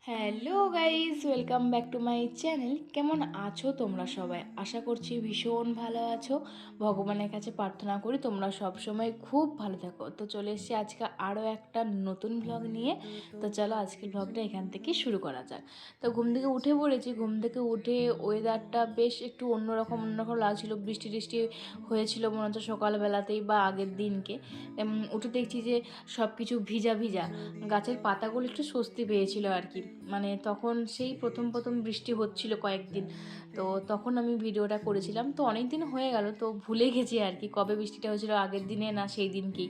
Hello guys, welcome back to my channel. কেমন আছো তোমরা সবাই? আশা করছি ভীষণ ভালো আছো। ভগবানের কাছে প্রার্থনা করি তোমরা সব সময় খুব ভালো থাকো। তো চলে এসেছি আজকে আরও একটা নতুন ব্লগ নিয়ে। তো চলো আজকের ব্লগটা এখান থেকে শুরু করা যাক। তো ঘুম থেকে উঠে পড়েছি। ঘুম থেকে উঠে ওয়েদারটা বেশ একটু অন্যরকম অন্যরকম লাগছিল। বৃষ্টি টিষ্টি হয়েছিল মনে হচ্ছে সকালবেলাতেই বা আগের দিনকে। উঠে দেখছি যে সব কিছু ভিজা ভিজা, গাছের পাতাগুলো একটু স্বস্তি পেয়েছিল আর কি। মানে তখন সেই প্রথম প্রথম বৃষ্টি হচ্ছিল কয়েকদিন, তো তখন আমি ভিডিওটা করেছিলাম। তো অনেক দিন হয়ে গেল, তো ভুলে গেছি আর কি কবে বৃষ্টিটা হয়েছিল, আগের দিনে না সেই দিনকেই।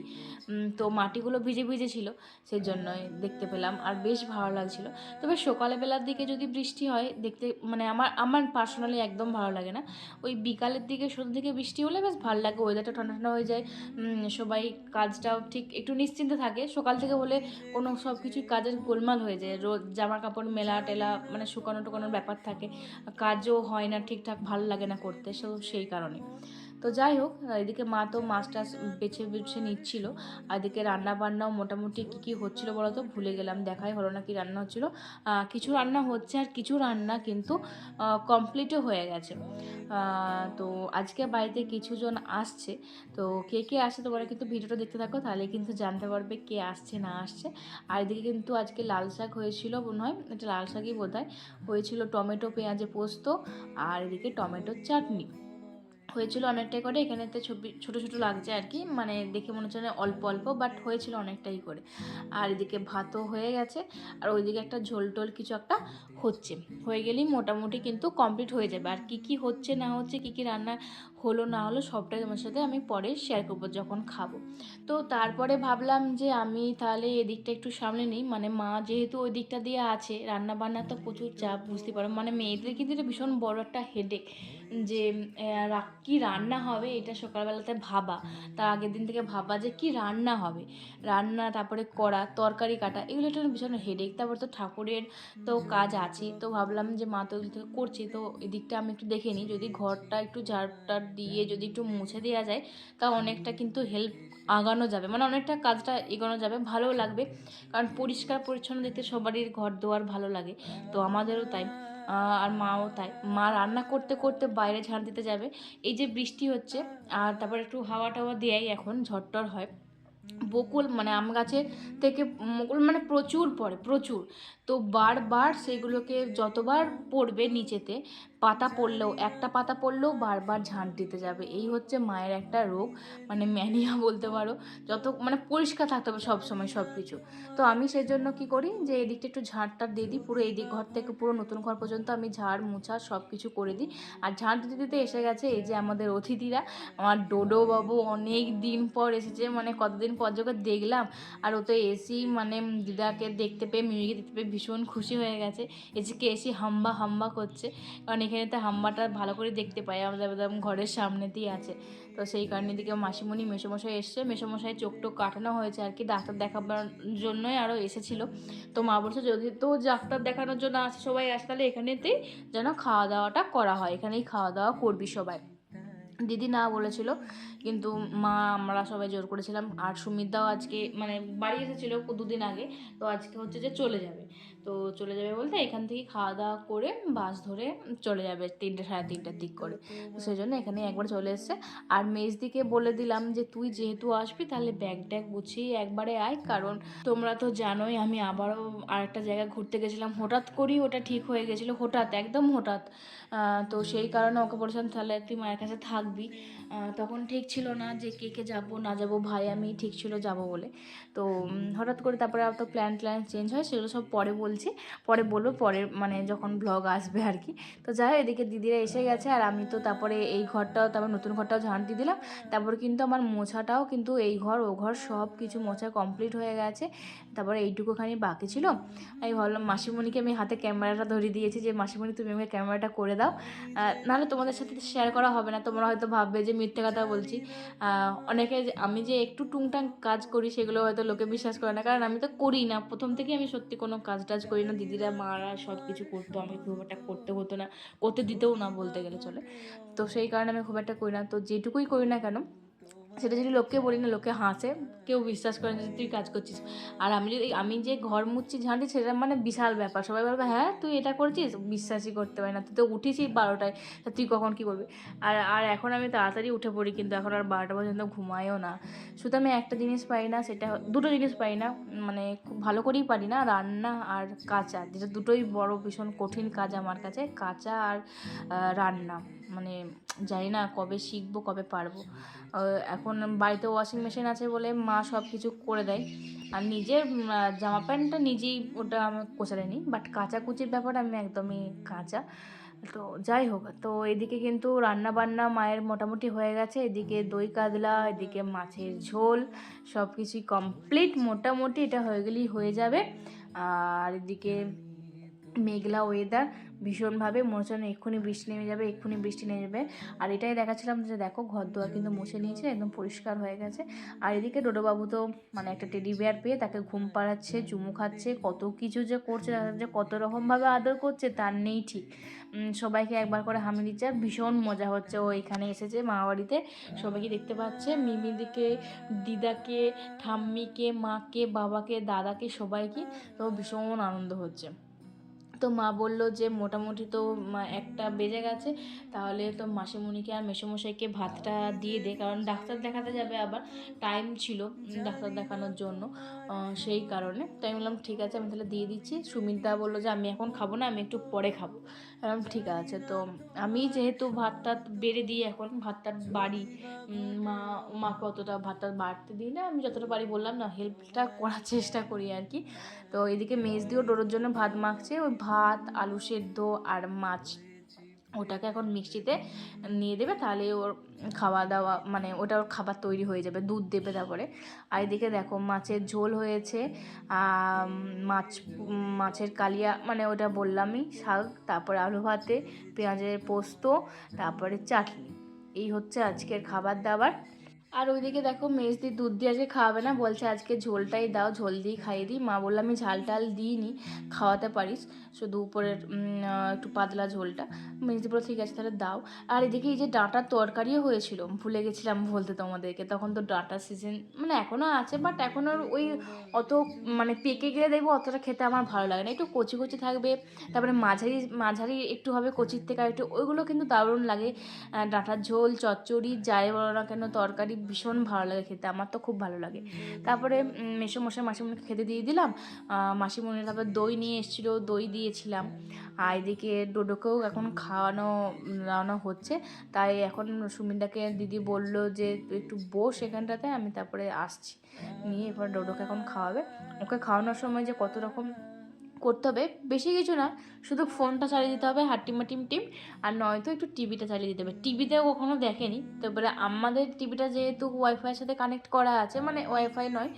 তো মাটিগুলো ভিজে ভিজে ছিল, সেই জন্যই দেখতে পেলাম আর বেশ ভালো লাগছিল। তবে সকালবেলার দিকে যদি বৃষ্টি হয় দেখতে, মানে আমার আমার পার্সোনালি একদম ভালো লাগে না। ওই বিকালের দিকে সন্ধ্যের দিকে বৃষ্টি হলে বেশ ভালো লাগে, ওয়েদারটা ঠান্ডা ঠান্ডা হয়ে যায়। সবাই কাজটাও ঠিক একটু নিশ্চিন্তে থাকে। সকাল থেকে হলে কোনো সব কিছুই কাজের গোলমাল হয়ে যায়, রোজ জামা কাপড় মেলা টেলা, মানে শুকানো টুকানোর ব্যাপার থাকে, কাজও হয় না ঠিকঠাক, ভালো লাগে না করতে, সেই কারণে। তো যাই হোক, এদিকে মা তো মাছ টাছ বেছে বেছে নিচ্ছিল, আর এদিকে রান্না বান্নাও মোটামুটি কী কী হচ্ছিলো বলো তো, ভুলে গেলাম, দেখাই হলো না কি রান্না হচ্ছিলো। কিছু রান্না হচ্ছে আর কিছু রান্না কিন্তু কমপ্লিটও হয়ে গেছে। তো আজকে বাড়িতে কিছুজন আসছে। তো কে কে আসছে তোমরা কিন্তু ভিডিওটা দেখতে থাকো, তাহলে কিন্তু জানতে পারবে কে আসছে না আসছে। আর এদিকে কিন্তু আজকে লাল শাক হয়েছিল, মনে হয় এটা লাল শাকই বোধ হয় হয়েছিল, টমেটো পেঁয়াজে পোস্ত, আর এদিকে টমেটোর চাটনি হয়েছিল অনেকটাই করে। এখানেতে ছবি ছোটো ছোটো লাগছে আর কি, মানে দেখে মনে হচ্ছে অল্প অল্প, বাট হয়েছিল অনেকটাই করে। আর এদিকে ভাতও হয়ে গেছে, আর ওইদিকে একটা ঝোল টোল কিছু একটা হচ্ছে। হয়ে গেলেই মোটামুটি কিন্তু কমপ্লিট হয়ে যাবে। আর কি কি হচ্ছে না হচ্ছে, কি কি রান্না হলো না হলো, সবটাই তোমার সাথে আমি পরে শেয়ার করবো যখন খাবো। তো তারপরে ভাবলাম যে আমি তাহলে এদিকটা একটু সামলে নিই, মানে মা যেহেতু ওই দিকটা দিয়ে আছে, রান্না বান্না তো প্রচুর চাপ, বুঝতে পারো, মানে মেয়েদের কিন্তু এটা ভীষণ বড় একটা হেডেক, যে কি রান্না হবে এটা সকালবেলাতে ভাবা, তার আগের দিন থেকে ভাবা যে কি রান্না হবে, রান্না, তারপরে করা, তরকারি কাটা, এগুলো একটা ভীষণ হেডেক। তারপর তো ঠাকুরের তো কাজ আছে, তো ভাবলাম যে মা তো এগুলো থেকে করছি, তো এদিকটা আমি একটু দেখে নিই, যদি ঘরটা একটু ঝাড়টার দিয়ে যদি একটু মুছে দেওয়া যায়, তা অনেকটা কিন্তু হেল্প আগানো যাবে, মানে অনেকটা কাজটা এগোনো যাবে, ভালোও লাগবে। কারণ পরিষ্কার পরিচ্ছন্ন দেখতে সবারই ঘর দোয়ার ভালো লাগে, তো আমাদেরও তাই। আর মাও তাই, মা রান্না করতে করতে বাইরে ঝাড় দিতে যাবে। এই যে বৃষ্টি হচ্ছে, আর তারপর একটু হাওয়া টাওয়া দেয়, এখন ঝড়টর হয়, বকুল মানে আম গাছে থেকে মুকুল মানে প্রচুর পড়ে, প্রচুর। তো বারবার সেগুলোকে যতবার পড়বে নিচেতে, পাতা পড়লেও, একটা পাতা পড়লেও বারবার ঝাঁট দিতে যাবে। এই হচ্ছে মায়ের একটা রোগ, মানে ম্যানিয়া বলতে পারো। যত মানে পরিষ্কার থাকতে হবে সব সময় সব কিছু। তো আমি সেই জন্য কী করি, যে এদিকটা একটু ঝাঁটটা দিয়ে দিই, পুরো এই দিক ঘর থেকে পুরো নতুন ঘর পর্যন্ত আমি ঝাড় মুছা সব কিছু করে দিই। আর ঝাঁট দিতে দিতে এসে গেছে এই যে আমাদের অতিথিরা, আমার ডোডো বাবু অনেক দিন পর এসেছে, মানে কতদিন পর যখন দেখলাম। আর ও তো এসি, মানে দিদাকে দেখতে পেয়ে, মিমিকে দেখতে পেয়ে ভীষণ খুশি হয়ে গেছে, এসিকে এসি হাম্বা হাম্বা করছে। কারণ এখানে তো হাম্বাটা ভালো করে দেখতে পাই, আমাদের একদম ঘরের সামনেতেই আছে। তো সেই কারণে দিকে মাসিমণি মেসোমশাই এসছে, মেসোমশাই চোখ টোক কাটানো হয়েছে আর কি, ডাক্তার দেখাবার জন্যই আরও এসেছিলো। তো মা বলছে যদি তো ডাক্তার দেখানোর জন্য আসে, সবাই আসে, তাহলে এখানেতেই যেন খাওয়া দাওয়াটা করা হয়, এখানেই খাওয়া দাওয়া করবি সবাই। দিদি না বলেছিল, কিন্তু মা আমরা সবাই জোর করেছিলাম। আর সুমিতদাও আজকে মানে বাড়ি এসেছিলো দুদিন আগে, তো আজকে হচ্ছে যে চলে যাবে। তো চলে যাবে বলতে এখান থেকে খাওয়া দাওয়া করে বাস ধরে চলে যাবে 3টে সাড়ে 3টার দিক করে। তো সেই জন্য এখানে একবার চলে এসছে। আর মেজদিকে বলে দিলাম যে তুই যেহেতু আসবি তাহলে ব্যাগ ট্যাগ গুছিয়ে একবারে আয়, কারণ তোমরা তো জানোই আমি আবারও আরেকটা জায়গায় ঘুরতে গেছিলাম, হঠাৎ করেই ওটা ঠিক হয়ে গেছিলো, হঠাৎ একদম হঠাৎ। তো সেই কারণে ওকে বলেছিলাম তাহলে তুই মায়ের কাছে থাকবি। তখন ঠিক ছিল না যে কে কে যাবো না যাবো, ভাই আমি ঠিক ছিল যাব বলে। তো হঠাৎ করে তারপরে তো প্ল্যান চেঞ্জ হয়, সেগুলো সব পরে বলছি, পরে বলবো, পরে মানে যখন ব্লগ আসবে আর কি। তো যাই হোক, এদিকে দিদিরা এসে গেছে, আর আমি তো তারপরে এই ঘরটাও, তারপর নতুন ঘরটাও ঝাঁট দিয়ে দিলাম। তারপর কিন্তু আমার মোছাটাও কিন্তু এই ঘর ও ঘর সব কিছু মোছা কমপ্লিট হয়ে গেছে। তারপরে এইটুকুখানি বাকি ছিল। আমি ভাবলাম মাসিমণিকে আমি হাতে ক্যামেরাটা ধরিয়ে দিয়েছি, যে মাসিমণি তুমি আমাকে ক্যামেরাটা করে দাও, নাহলে তোমাদের সাথে শেয়ার করা হবে না, তোমরা হয়তো ভাববে যে মিথ্যে কথা বলছি। অনেকে আমি যে একটু টুংটাং কাজ করি সেগুলো হয়তো লোকে বিশ্বাস করে না, কারণ আমি তো করি না, প্রথম থেকে আমি সত্যি কোনো কাজ টাজ করি না, দিদিরা মারা সব কিছু করতো, আমি খুব একটা করতে হতো না, করতে দিতেও না বলতে গেলে চলে। তো সেই কারণে আমি খুব একটা করি না, তো যেটুকুই করি না কেন সেটা যদি লোককে বলি না, লোকে হাসে, কেউ বিশ্বাস করে না যে তুই কাজ করছিস। আর আমি যে ঘর মুছছি ঝাঁটি, সেটা মানে বিশাল ব্যাপার, সবাই বলবে হ্যাঁ তুই এটা করছিস, বিশ্বাসই করতে পারি না, তুই তো উঠিসই 12টায়, তা তুই কখন কী করবি। আর আর এখন আমি তাড়াতাড়ি উঠে পড়ি, কিন্তু এখন আর 12টা পর্যন্ত ঘুমায়ও না। শুধু আমি একটা জিনিস পারি না, সেটা দুটো জিনিস পারি না, মানে খুব ভালো করেই পারি না, রান্না আর কাচা, যেটা দুটোই বড় ভীষণ কঠিন কাজ আমার কাছে, কাচা আর রান্না। মানে জানি না কবে শিখবো, কবে পারবো। এখন বাড়িতে ওয়াশিং মেশিন আছে বলে মা সব কিছু করে দেয়, আর নিজের জামা প্যান্টটা নিজেই ওটা আমি কোচারে নিই, বাট কাচাকুচির ব্যাপারে আমি একদমই কাঁচা। তো যাই হোক, তো এদিকে কিন্তু রান্না বান্না মায়ের মোটামুটি হয়ে গেছে, এদিকে দই কাতলা, এদিকে মাছের ঝোল, সব কিছুই কমপ্লিট, মোটামুটি এটা হয়ে গেলেই হয়ে যাবে। আর এদিকে মেঘলা ওয়েদার ভীষণভাবে, মনে হচ্ছে না এক্ষুনি বৃষ্টি নেমে যাবে, এক্ষুনি বৃষ্টি নেমে যাবে। আর এটাই দেখাচ্ছিলাম যে দেখো ঘর দুয়ার কিন্তু মুছে নিয়েছে, একদম পরিষ্কার হয়ে গেছে। আর এদিকে ডোডোবাবু তো মানে একটা টেডি বিয়ার পেয়ে তাকে ঘুম পাড়াচ্ছে, চুমু খাচ্ছে, কত কিছু যে করছে, যে কত রকমভাবে আদর করছে তার নেই ঠিক। সবাইকে একবার করে হামি দিচ্ছে, আর ভীষণ মজা হচ্ছে। ও এখানে এসেছে মামাবাড়িতে, সবাইকে দেখতে পাচ্ছে, মিমিদিকে, দিদাকে, ঠাম্মিকে, মাকে, বাবাকে, দাদাকে, সবাইকে। তো ভীষণ আনন্দ হচ্ছে। তো মা বললো যে মোটামুটি তো 1টা বেজে গেছে, তাহলে তো মাসিমণিকে আর মেসোমশাইকে ভাতটা দিয়ে দে, কারণ ডাক্তার দেখাতে যাবে, আবার টাইম ছিল ডাক্তার দেখানোর জন্য, সেই কারণে। তো আমি বললাম ঠিক আছে, আমি তাহলে দিয়ে দিচ্ছি। সুমিতা বললো যে আমি এখন খাবো না, আমি একটু পরে খাবো। ঠিক আছে। তো আমি যেহেতু ভাতটা বেড়ে দিই, এখন ভাতটা বাড়ি, মা মাকে অতটা ভাতটা বাড়তে দিই না, আমি যতটা পারি বললাম না, হেল্পটা করার চেষ্টা করি আর কি। তো এদিকে মেজদিও ডোরোর জন্য ভাত মাখছে, ওই ভাত, আলু সেদ্ধ আর মাছ, ওটাকে এখন মিক্সিতে নিয়ে দেবে, তাহলে ওর খাওয়া দাওয়া, মানে ওটা ওর খাবার তৈরি হয়ে যাবে, দুধ দেবে তারপরে। আর এদিকে দেখো মাছের ঝোল হয়েছে, মাছের কালিয়া, মানে ওটা বললামই, শাক, তারপরে আলু ভাতে, পেঁয়াজের পোস্ত, তারপরে চাটনি। এই হচ্ছে আজকের খাবার দাবার। আর ওইদিকে দেখো মেজদি দুধ দিয়ে আজকে খাওয়াবে না, বলছে আজকে ঝোলটাই দাও, ঝোল দিয়ে খাইয়ে দিই। মা বললাম আমি ঝাল টাল দিইনি, খাওয়াতে পারিস, শুধু উপরের একটু পাতলা ঝোলটা। মেজদি বলে ঠিক আছে তাহলে দাও। আর এদিকে এই যে ডাঁটার তরকারিও হয়েছিল, ভুলে গেছিলাম বলতে তোমাদেরকে, তখন তো ডাঁটার সিজন মানে এখনও আছে, বাট এখন আর ওই অত মানে পেকে গেলে দেখবো অতটা খেতে আমার ভালো লাগে না, একটু কচি কচি থাকবে, তারপরে মাঝারি মাঝারি একটু হবে কচির থেকে, আর একটু ওইগুলো কিন্তু দারুণ লাগে। ডাঁটার ঝোল, চচ্চড়ি, যাই বলো না কেন তরকারি ভীষণ ভালো লাগে খেতে, আমার তো খুব ভালো লাগে। তারপরে মেসোমশাই মাসিমণিকে খেতে দিয়ে দিলাম, মাসিমণি তারপর দই নিয়ে এসেছিলো, দই দিয়েছিলাম। আর এদিকে ডোডোকেও এখন খাওয়ানো হচ্ছে, তাই এখন সুমিনদাকে দিদি বলল যে তুই একটু বস এখানটাতে, আমি তারপরে আসছি, নিয়ে এবার ডোডোকে এখন খাওয়াবে। ওকে খাওয়ানোর সময় যে কত রকম করতে হবে, বেশি কিছু না, শুধু ফোনটা চালিয়ে দিতে হবে হাট্টিমা টিম টিম, আর নয়তো একটু টিভিটা চালিয়ে দিতে হবে। টিভিতেও কখনো দেখেনি, তারপরে আমাদের টিভিটা যেহেতু ওয়াইফাইয়ের সাথে কানেক্ট করা আছে, মানে ওয়াইফাই নয়,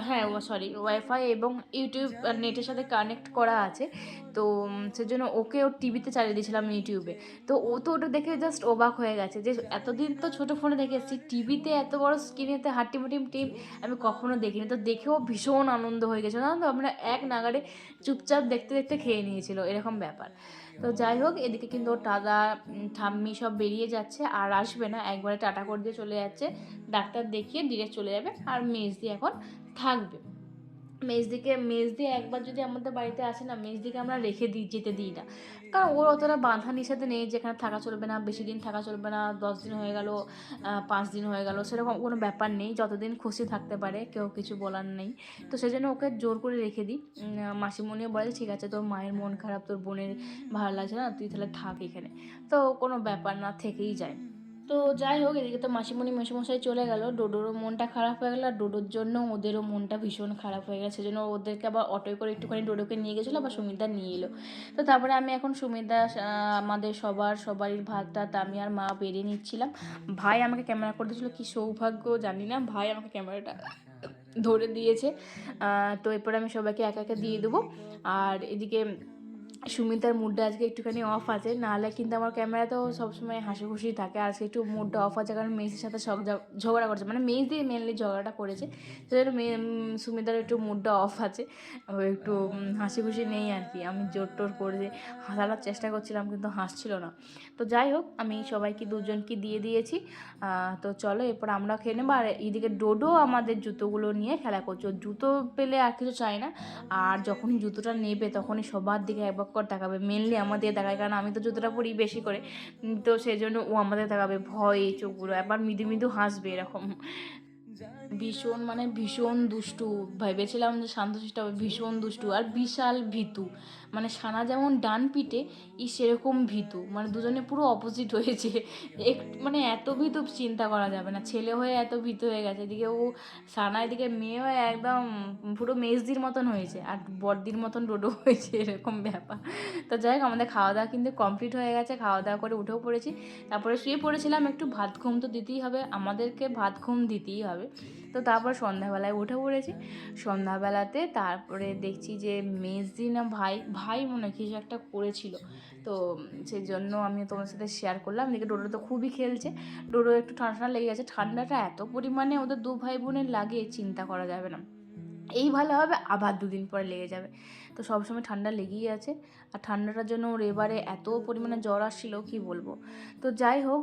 হ্যাঁ সরি ওয়াইফাই এবং ইউটিউব নেটের সাথে কানেক্ট করা আছে, তো সেজন্য ওকে ওর টিভিতে চালিয়ে দিয়েছিলাম ইউটিউবে। তো ও তো ওটা দেখে জাস্ট অবাক হয়ে গেছে, যে এতদিন তো ছোটো ফোনে দেখে এসেছি, টিভিতে এত বড় স্ক্রিনেতে হাট্টিমা টিম টিম আমি কখনো দেখিনি। তো দেখেও ভীষণ আনন্দ হয়ে গেছে, জানো তো আমরা এক নাগাড়ে চুপচাপ দেখতে দেখতে খেয়ে নিয়েছিল, এরকম ব্যাপার। তো যাই হোক, এদিকে কিন্তু ওর দাদা, ঠাম্মি সব বেরিয়ে যাচ্ছে, আর আসবে না, একবারে টাটা করে দিয়ে চলে যাচ্ছে, ডাক্তার দেখিয়ে ডিরেক্ট চলে যাবে, আর মেজদি এখন থাকবে। মেজদি একবার যদি আমাদের বাড়িতে আসে না, মেজদিকে আমরা রেখে যেতে দিই না, কারণ ওর অতটা বাঁধা নিষেধ নেই যেখানে থাকা চলবে না, বেশি দিন থাকা চলবে না, 10 দিন হয়ে গেল, 5 দিন হয়ে গেল, সেরকম কোনো ব্যাপার নেই, যতদিন খুশি থাকতে পারে, কেউ কিছু বলার নেই। তো সেই জন্য ওকে জোর করে রেখে দিই। মাসিমণিও বলে ঠিক আছে, তোর মায়ের মন খারাপ, তোর বোনের ভালো লাগছে না, তুই তাহলে থাক এখানে, তো কোনো ব্যাপার না, থেকেই যায়। তো যাই হোক, এদিকে তো মাসিমণি মেসোমশাই চলে গেল, ডোডোরও মনটা খারাপ হয়ে গেল, আর ডোডোর জন্য ওদেরও মনটা ভীষণ খারাপ হয়ে গেছে, সেজন্য ওদেরকে আবার অটোয় করে একটুখানি ডোডোকে নিয়ে গেছিলো, আবার সুমিতা নিয়ে এলো। তো তারপরে আমি এখন সুমিতা, আমাদের সবারই ভাত টাত আমি আর মা বেড়ে নিচ্ছিলাম। ভাই আমাকে ক্যামেরা করে দিয়েছিলো, কী সৌভাগ্য জানি না, ভাই আমাকে ক্যামেরাটা ধরে দিয়েছে। তো এরপরে আমি সবাইকে একা একা দিয়ে দেবো। আর এদিকে সুমিতার মুডটা আজকে একটুখানি অফ আছে, নাহলে কিন্তু আমার ক্যামেরাতেও সবসময় হাসি খুশি থাকে। আজকে একটু মুডটা অফ আছে কারণ মেসির সাথে ঝগড়া করছে, মানে মেস দিয়ে মেনলি ঝগড়াটা করেছে, সেজন্য সুমিতার একটু মুডটা অফ আছে, ও একটু হাসি খুশি নেই আর কি। আমি জোর টোর করে হাসানোর চেষ্টা করছিলাম কিন্তু হাসছিল না। তো যাই হোক, আমি সবাইকে দুজনকে দিয়ে দিয়েছি। তো চলো এরপর আমরা খেয়ে নেবো। আর এইদিকে ডোডো আমাদের জুতোগুলো নিয়ে খেলা করছে, জুতো পেলে আর কিছু চাই না, আর যখনই জুতোটা নেবে তখনই সবার দিকে একবার করে তাকাবে, মেনলি আমাদের দেখায় কারণ আমি তো জুতোটা পরি বেশি করে, তো সেই জন্য ও আমাদের তাকাবে ভয়ে, চোখগুলো একবার মৃদু মৃদু হাসবে এরকম। ভীষণ মানে ভীষণ দুষ্টু, ভেবেছিলাম যে শান্তশিষ্ট হবে, ভীষণ দুষ্টু আর বিশাল ভীতু। মানে সানা যেমন ডান পিটে, সেরকম ভীতু, মানে দুজনে পুরো অপোজিট হয়েছে। মানে এত ভীতু চিন্তা করা যাবে না, ছেলে হয়ে এত ভীতু হয়ে গেছে। এদিকে ও সানা, এদিকে মেয়ে হয়ে একদম পুরো মেজদির মতন হয়েছে, আর বড়দির মতন ডোডো হয়েছে, এরকম ব্যাপার। তো যাই হোক, আমাদের খাওয়া দাওয়া কিন্তু কমপ্লিট হয়ে গেছে, খাওয়া দাওয়া করে উঠেও পড়েছি। তারপরে শুয়ে পড়েছিলাম, একটু ভাত ঘুম তো দিতেই হবে, আমাদেরকে ভাত ঘুম দিতেই হবে। তো তারপর সন্ধ্যাবেলায় উঠে পড়েছি। সন্ধ্যাবেলাতে তারপরে দেখছি যে মেজদি না ভাই ভাই মনে হয় কিছু একটা করেছিল, তো সেই জন্য আমি তোমার সাথে শেয়ার করলাম। দেখে ডোডো তো খুবই খেলছে, ডোডো একটু ঠান্ডা ঠান্ডা লেগে গেছে। ঠান্ডাটা এত পরিমাণে ওদের দু ভাই বোনের লাগে চিন্তা করা যাবে না, এই ভালো হবে আবার দুদিন পরে লেগে যাবে। তো সবসময় ঠান্ডা লেগেই আছে, আর ঠান্ডাটার জন্য ওর এবারে এত পরিমাণে জ্বর আসছিল কি বলবো। তো যাই হোক,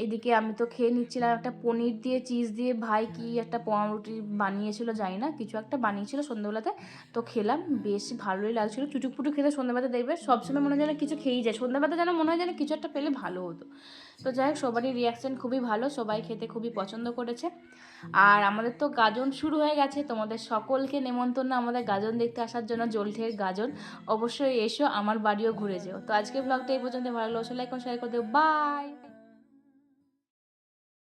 এদিকে আমি তো খেয়ে নিচ্ছিলাম একটা পনির দিয়ে চিজ দিয়ে ভাই কি একটা পাউরুটি বানিয়েছিল, জানি না কিছু একটা বানিয়েছিল সন্ধ্যাবেলাতে, তো খেলাম, বেশ ভালোই লাগছিলো। চুটুক পুটুক খেতে সন্ধ্যাবেলাতে দেখবে সবসময় মনে হয় যেন কিছু খেয়েই যায়, সন্ধ্যাবেলাতে যেন মনে হয় যেন কিছু একটা পেলে ভালো হতো। তো যাই হোক, সবারই রিয়াকশান খুবই ভালো, সবাই খেতে খুবই পছন্দ করেছে। আর আমাদের তো গাজন শুরু হয়ে গেছে, তোমাদের সকলকে নেমন্তন্ন আমাদের গাজন দেখতে আসার জন্য, জলঢের গাজন। অবশ্যই এসো, আমার বাড়িও ঘুরে যেও। তো আজকে ব্লগটা এই পর্যন্ত, ভালো লাগলে লাইক ও শেয়ার করে দিও। বাই।